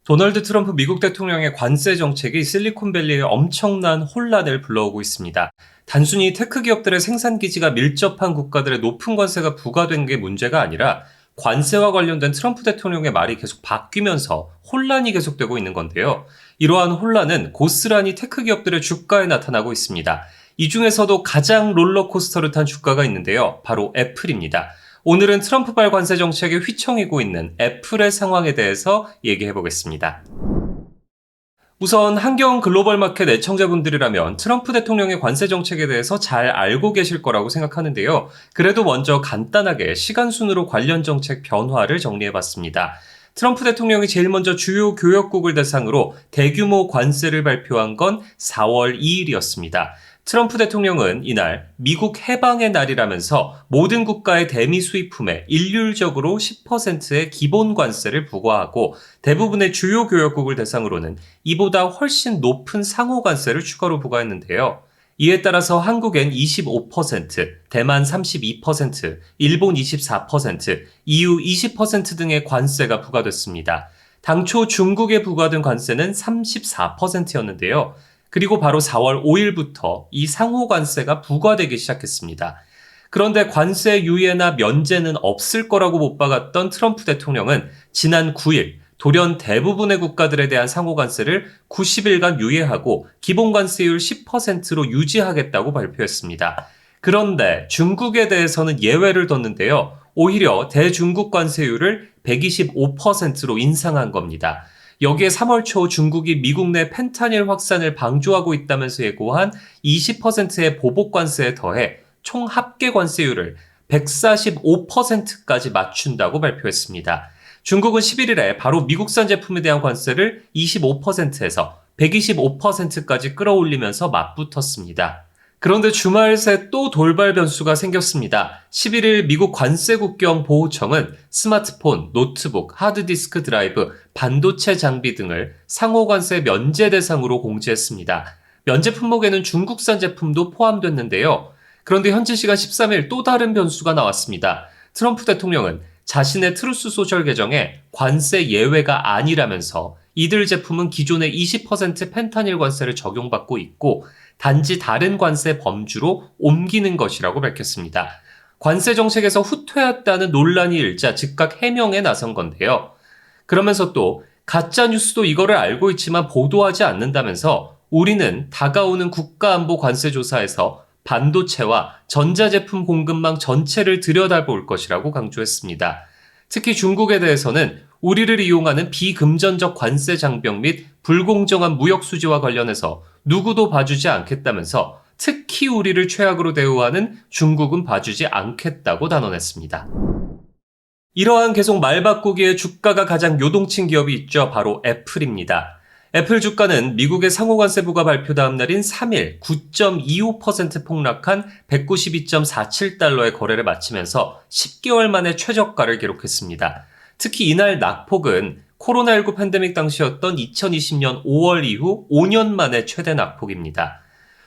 도널드 트럼프 미국 대통령의 관세 정책이 실리콘밸리에 엄청난 혼란을 불러오고 있습니다. 단순히 테크 기업들의 생산 기지가 밀접한 국가들의 높은 관세가 부과된 게 문제가 아니라 관세와 관련된 트럼프 대통령의 말이 계속 바뀌면서 혼란이 계속되고 있는 건데요. 이러한 혼란은 고스란히 테크 기업들의 주가에 나타나고 있습니다. 이 중에서도 가장 롤러코스터를 탄 주가가 있는데요. 바로 애플입니다. 오늘은 트럼프발 관세 정책에 휘청이고 있는 애플의 상황에 대해서 얘기해 보겠습니다. 우선 한경 글로벌 마켓 애청자분들이라면 트럼프 대통령의 관세 정책에 대해서 잘 알고 계실 거라고 생각하는데요. 그래도 먼저 간단하게 시간 순으로 관련 정책 변화를 정리해 봤습니다. 트럼프 대통령이 제일 먼저 주요 교역국을 대상으로 대규모 관세를 발표한 건 4월 2일이었습니다. 트럼프 대통령은 이날 미국 해방의 날이라면서 모든 국가의 대미 수입품에 일률적으로 10%의 기본 관세를 부과하고 대부분의 주요 교역국을 대상으로는 이보다 훨씬 높은 상호 관세를 추가로 부과했는데요. 이에 따라서 한국엔 25%, 대만 32%, 일본 24%, EU 20% 등의 관세가 부과됐습니다. 당초 중국에 부과된 관세는 34%였는데요. 그리고 바로 4월 5일부터 이 상호 관세가 부과되기 시작했습니다. 그런데 관세 유예나 면제는 없을 거라고 못 박았던 트럼프 대통령은 지난 9일 돌연 대부분의 국가들에 대한 상호 관세를 90일간 유예하고 기본 관세율 10%로 유지하겠다고 발표했습니다. 그런데 중국에 대해서는 예외를 뒀는데요. 오히려 대중국 관세율을 125%로 인상한 겁니다. 여기에 3월 초 중국이 미국 내 펜타닐 확산을 방조하고 있다면서 예고한 20%의 보복 관세에 더해 총 합계 관세율을 145%까지 맞춘다고 발표했습니다. 중국은 11일에 바로 미국산 제품에 대한 관세를 25%에서 125%까지 끌어올리면서 맞붙었습니다. 그런데 주말 새 또 돌발 변수가 생겼습니다. 11일 미국 관세국경 보호청은 스마트폰, 노트북, 하드디스크 드라이브, 반도체 장비 등을 상호관세 면제 대상으로 공지했습니다. 면제 품목에는 중국산 제품도 포함됐는데요. 그런데 현지 시간 13일 또 다른 변수가 나왔습니다. 트럼프 대통령은 자신의 트루스 소셜 계정에 관세 예외가 아니라면서 이들 제품은 기존의 20% 펜타닐 관세를 적용받고 있고 단지 다른 관세 범주로 옮기는 것이라고 밝혔습니다. 관세 정책에서 후퇴했다는 논란이 일자 즉각 해명에 나선 건데요. 그러면서 또 가짜 뉴스도 이거를 알고 있지만 보도하지 않는다면서 우리는 다가오는 국가안보 관세 조사에서 반도체와 전자제품 공급망 전체를 들여다볼 것이라고 강조했습니다. 특히 중국에 대해서는 우리를 이용하는 비금전적 관세 장벽 및 불공정한 무역 수지와 관련해서 누구도 봐주지 않겠다면서 특히 우리를 최악으로 대우하는 중국은 봐주지 않겠다고 단언했습니다. 이러한 계속 말 바꾸기에 주가가 가장 요동친 기업이 있죠. 바로 애플입니다. 애플 주가는 미국의 상호관세부가 발표 다음 날인 3일 9.25% 폭락한 192.47달러의 거래를 마치면서 10개월 만에 최저가를 기록했습니다. 특히 이날 낙폭은 코로나19 팬데믹 당시였던 2020년 5월 이후 5년 만에 최대 낙폭입니다.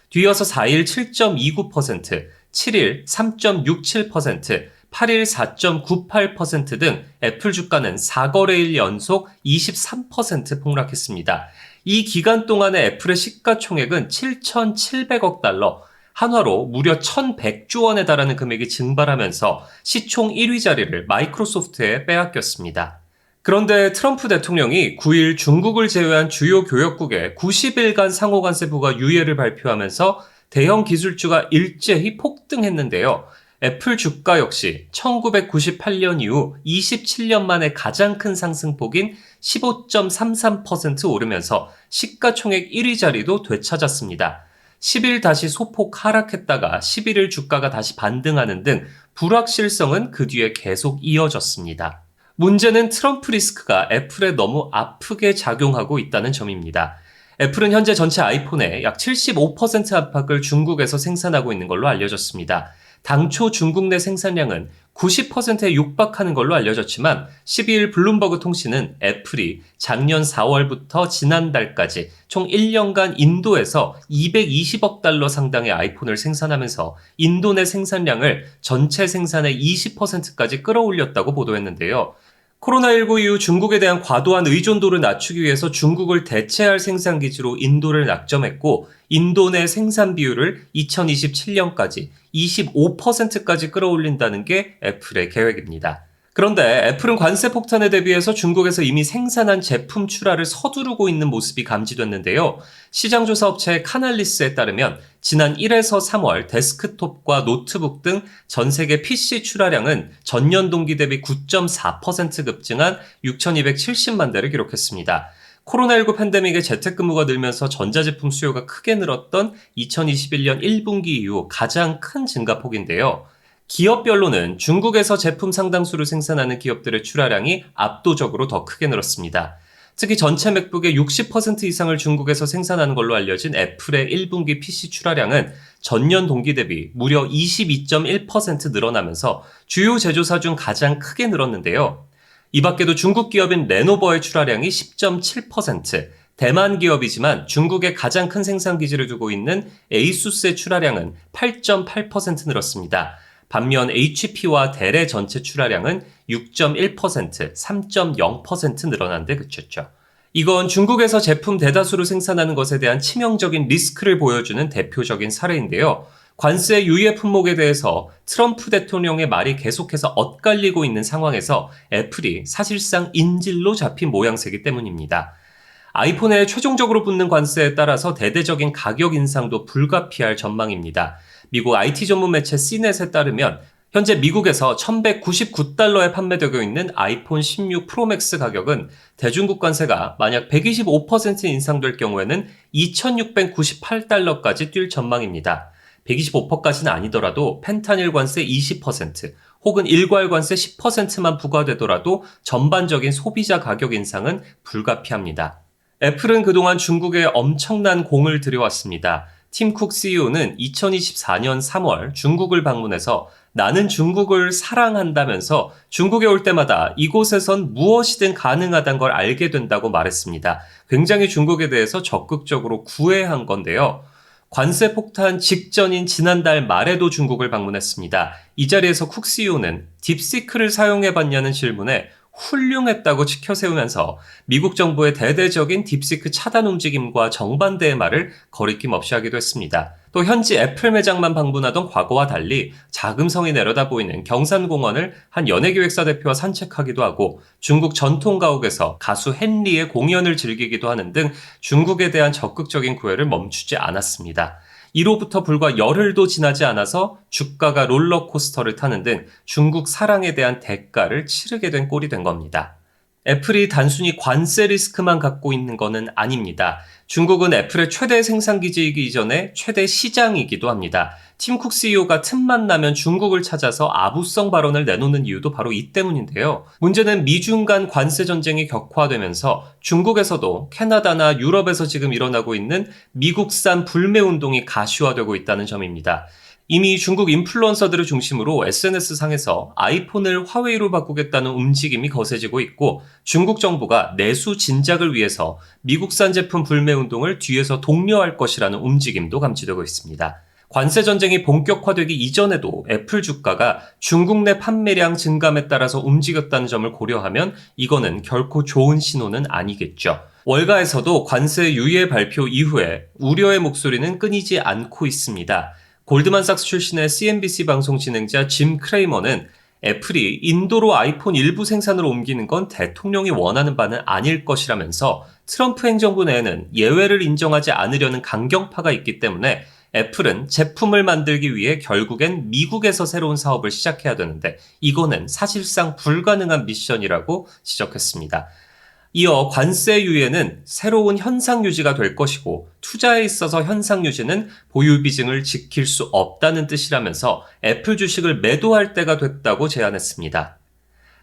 뒤이어서 4일 7.29%, 7일 3.67%, 8일 4.98% 등 애플 주가는 4거래일 연속 23% 폭락했습니다. 이 기간 동안의 애플의 시가총액은 7,700억 달러, 한화로 무려 1,100조 원에 달하는 금액이 증발하면서 시총 1위 자리를 마이크로소프트에 빼앗겼습니다. 그런데 트럼프 대통령이 9일 중국을 제외한 주요 교역국에 90일간 상호관세 부과 유예를 발표하면서 대형 기술주가 일제히 폭등했는데요. 애플 주가 역시 1998년 이후 27년 만에 가장 큰 상승폭인 15.33% 오르면서 시가총액 1위 자리도 되찾았습니다. 10일 다시 소폭 하락했다가 11일 주가가 다시 반등하는 등 불확실성은 그 뒤에 계속 이어졌습니다. 문제는 트럼프 리스크가 애플에 너무 아프게 작용하고 있다는 점입니다. 애플은 현재 전체 아이폰의 약 75% 안팎을 중국에서 생산하고 있는 걸로 알려졌습니다. 당초 중국 내 생산량은 90%에 육박하는 걸로 알려졌지만 12일 블룸버그 통신은 애플이 작년 4월부터 지난달까지 총 1년간 인도에서 220억 달러 상당의 아이폰을 생산하면서 인도 내 생산량을 전체 생산의 20%까지 끌어올렸다고 보도했는데요. 코로나19 이후 중국에 대한 과도한 의존도를 낮추기 위해서 중국을 대체할 생산기지로 인도를 낙점했고, 인도 내 생산 비율을 2027년까지 25%까지 끌어올린다는 게 애플의 계획입니다. 그런데 애플은 관세 폭탄에 대비해서 중국에서 이미 생산한 제품 출하를 서두르고 있는 모습이 감지됐는데요. 시장조사 업체 카날리스에 따르면 지난 1에서 3월 데스크톱과 노트북 등 전 세계 PC 출하량은 전년 동기 대비 9.4% 급증한 6,270만 대를 기록했습니다. 코로나19 팬데믹의 재택근무가 늘면서 전자제품 수요가 크게 늘었던 2021년 1분기 이후 가장 큰 증가폭인데요. 기업별로는 중국에서 제품 상당수를 생산하는 기업들의 출하량이 압도적으로 더 크게 늘었습니다. 특히 전체 맥북의 60% 이상을 중국에서 생산하는 걸로 알려진 애플의 1분기 PC 출하량은 전년 동기 대비 무려 22.1% 늘어나면서 주요 제조사 중 가장 크게 늘었는데요. 이 밖에도 중국 기업인 레노버의 출하량이 10.7%, 대만 기업이지만 중국에 가장 큰 생산 기지를 두고 있는 에이수스의 출하량은 8.8% 늘었습니다. 반면 HP와 델의 전체 출하량은 6.1%, 3.0% 늘어난 데 그쳤죠. 이건 중국에서 제품 대다수를 생산하는 것에 대한 치명적인 리스크를 보여주는 대표적인 사례인데요. 관세 유예 품목에 대해서 트럼프 대통령의 말이 계속해서 엇갈리고 있는 상황에서 애플이 사실상 인질로 잡힌 모양새이기 때문입니다. 아이폰에 최종적으로 붙는 관세에 따라서 대대적인 가격 인상도 불가피할 전망입니다. 미국 IT 전문 매체 CNET에 따르면 현재 미국에서 1,199달러에 판매되고 있는 아이폰 16 프로맥스 가격은 대중국 관세가 만약 125% 인상될 경우에는 2,698달러까지 뛸 전망입니다. 125%까지는 아니더라도 펜타닐 관세 20% 혹은 일괄 관세 10%만 부과되더라도 전반적인 소비자 가격 인상은 불가피합니다. 애플은 그동안 중국에 엄청난 공을 들여왔습니다. 팀 쿡 CEO는 2024년 3월 중국을 방문해서 나는 중국을 사랑한다면서 중국에 올 때마다 이곳에선 무엇이든 가능하다는 걸 알게 된다고 말했습니다. 굉장히 중국에 대해서 적극적으로 구애한 건데요. 관세 폭탄 직전인 지난달 말에도 중국을 방문했습니다. 이 자리에서 쿡 CEO는 딥시크를 사용해봤냐는 질문에 훌륭했다고 치켜세우면서 미국 정부의 대대적인 딥시크 차단 움직임과 정반대의 말을 거리낌 없이 하기도 했습니다. 또 현지 애플 매장만 방문하던 과거와 달리 자금성이 내려다 보이는 경산공원을 한 연예기획사 대표와 산책하기도 하고 중국 전통가옥에서 가수 헨리의 공연을 즐기기도 하는 등 중국에 대한 적극적인 구애를 멈추지 않았습니다. 이로부터 불과 열흘도 지나지 않아서 주가가 롤러코스터를 타는 등 중국 사랑에 대한 대가를 치르게 된 꼴이 된 겁니다. 애플이 단순히 관세 리스크만 갖고 있는 것은 아닙니다. 중국은 애플의 최대 생산기지이기 이전에 최대 시장이기도 합니다. 팀 쿡 CEO가 틈만 나면 중국을 찾아서 아부성 발언을 내놓는 이유도 바로 이 때문인데요. 문제는 미중 간 관세 전쟁이 격화되면서 중국에서도 캐나다나 유럽에서 지금 일어나고 있는 미국산 불매 운동이 가시화되고 있다는 점입니다. 이미 중국 인플루언서들을 중심으로 SNS상에서 아이폰을 화웨이로 바꾸겠다는 움직임이 거세지고 있고 중국 정부가 내수 진작을 위해서 미국산 제품 불매 운동을 뒤에서 독려할 것이라는 움직임도 감지되고 있습니다. 관세 전쟁이 본격화되기 이전에도 애플 주가가 중국 내 판매량 증감에 따라서 움직였다는 점을 고려하면 이거는 결코 좋은 신호는 아니겠죠. 월가에서도 관세 유예 발표 이후에 우려의 목소리는 끊이지 않고 있습니다. 골드만삭스 출신의 CNBC 방송 진행자 짐 크레이머는 애플이 인도로 아이폰 일부 생산을 옮기는 건 대통령이 원하는 바는 아닐 것이라면서 트럼프 행정부 내에는 예외를 인정하지 않으려는 강경파가 있기 때문에 애플은 제품을 만들기 위해 결국엔 미국에서 새로운 사업을 시작해야 되는데 이거는 사실상 불가능한 미션이라고 지적했습니다. 이어 관세 유예는 새로운 현상 유지가 될 것이고 투자에 있어서 현상 유지는 보유 비중을 지킬 수 없다는 뜻이라면서 애플 주식을 매도할 때가 됐다고 제안했습니다.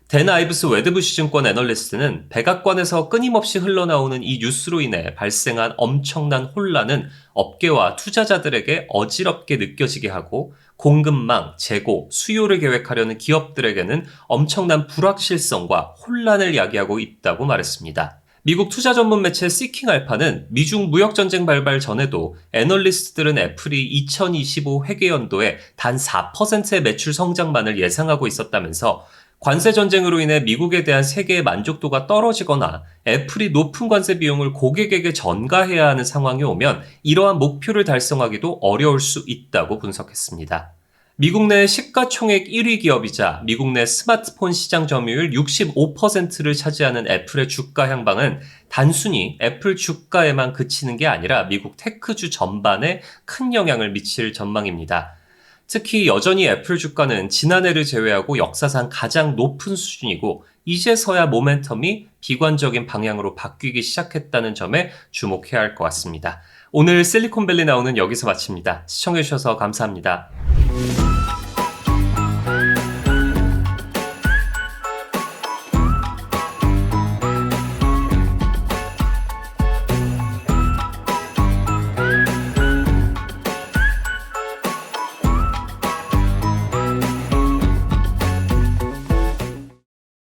댄 아이브스 웨드부시 증권 애널리스트는 백악관에서 끊임없이 흘러나오는 이 뉴스로 인해 발생한 엄청난 혼란은 업계와 투자자들에게 어지럽게 느껴지게 하고 공급망, 재고, 수요를 계획하려는 기업들에게는 엄청난 불확실성과 혼란을 야기하고 있다고 말했습니다. 미국 투자 전문 매체 시킹알파는 미중 무역전쟁 발발 전에도 애널리스트들은 애플이 2025 회계연도에 단 4%의 매출 성장만을 예상하고 있었다면서 관세 전쟁으로 인해 미국에 대한 세계의 만족도가 떨어지거나 애플이 높은 관세 비용을 고객에게 전가해야 하는 상황이 오면 이러한 목표를 달성하기도 어려울 수 있다고 분석했습니다. 미국 내 시가총액 1위 기업이자 미국 내 스마트폰 시장 점유율 65%를 차지하는 애플의 주가 향방은 단순히 애플 주가에만 그치는 게 아니라 미국 테크주 전반에 큰 영향을 미칠 전망입니다. 특히 여전히 애플 주가는 지난해를 제외하고 역사상 가장 높은 수준이고 이제서야 모멘텀이 비관적인 방향으로 바뀌기 시작했다는 점에 주목해야 할 것 같습니다. 오늘 실리콘밸리 나오는 여기서 마칩니다. 시청해주셔서 감사합니다.